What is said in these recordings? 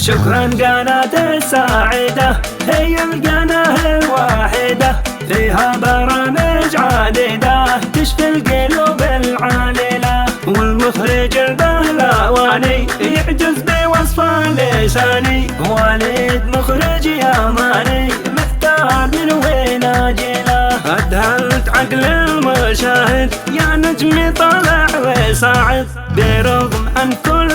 شكرا قناة الساعدة، هي القناة الواحدة فيها برامج عديدة تشفي القلوب العاللة. والمخرج البهلواني يعجز بوصف لساني، وليد مخرج يماني محتار من وين اجيله. أذهلت عقل المشاهد يا نجمي طالع وصاعد، برغم عن كل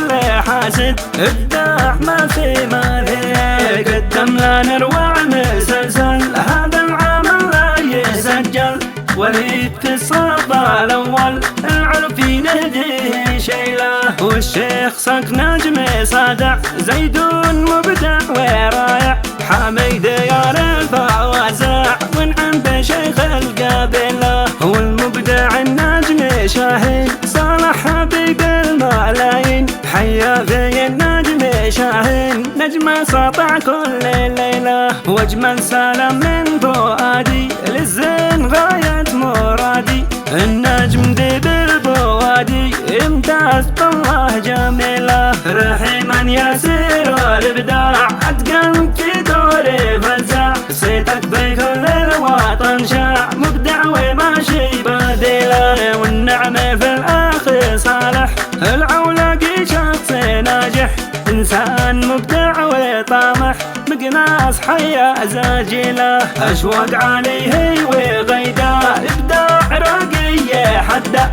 حاسد ابداع ما في مثيل. قدم لنا اروع مسلسل هذا العمل لا يسجل، وليد في الصف الاول العرف ينهديه شيله. والشيخ صك نجم صادع زيدون مبدع ورايع، حميد يا الفوازع ونعم بشيخ القبيله. والمبدع النجم شاهين صالح حبيب الملايين، حيا في النجم شاهين نجمه سطع كل ليله. واجمل سلام من فؤادي للزين غايه مرادي، النجم ذي بالبوادي امتاز بالله جميله. رحيما يسير الابداع اتقن في دوري فزاع، صيتك في كل الوطن شاع مبدع وماشي بديله. والنعمه في الاخ صالح العولاقي شخص ناجح، انسان مبدع وطامح مقناص حيا زاجله. اشواق عليه وغيدا ابداع راقي حدا،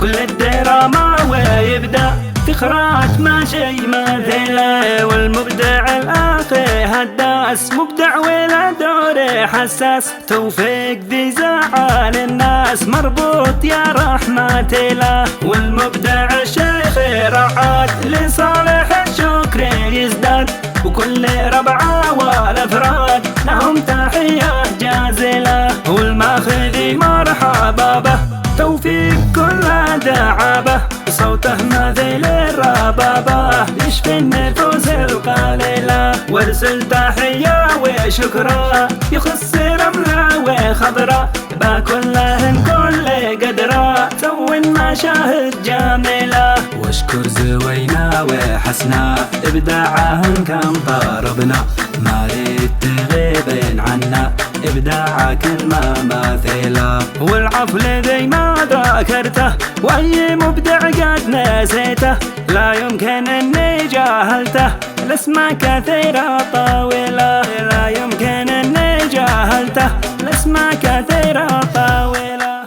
كل الدراما ويبدا تخرج ما شي مثيله. والمبدع الاخ هداس مبدع ولا دور حساس، توفيق ذي زعل الناس مربوط يا رحمة له. والمبدع الشيخ رعاد لصالح الشكر يزداد، وكل ربعه والافراد لهم تحيه جازله. والماخذي مرحبا به توفيق كل دعابه، صوته مثل الربابة يشفي النفوس القليلة. وارسل تحية وشكرا يخص رملة وخضرا، بكلهن كل قدرة سوي مشاهد جميلة. واشكر زوينة وحسنة ابداعهن كم ضربنا، ما ريد تغيبين عنا ابداعك ما مثيله. والعفل ذي ما ذكرته واي مبدع قد نسيته، لا يمكن اني جاهلته الاسماء كثيرة طويلة. لا يمكن اني جاهلته الاسماء كثيرة طويلة.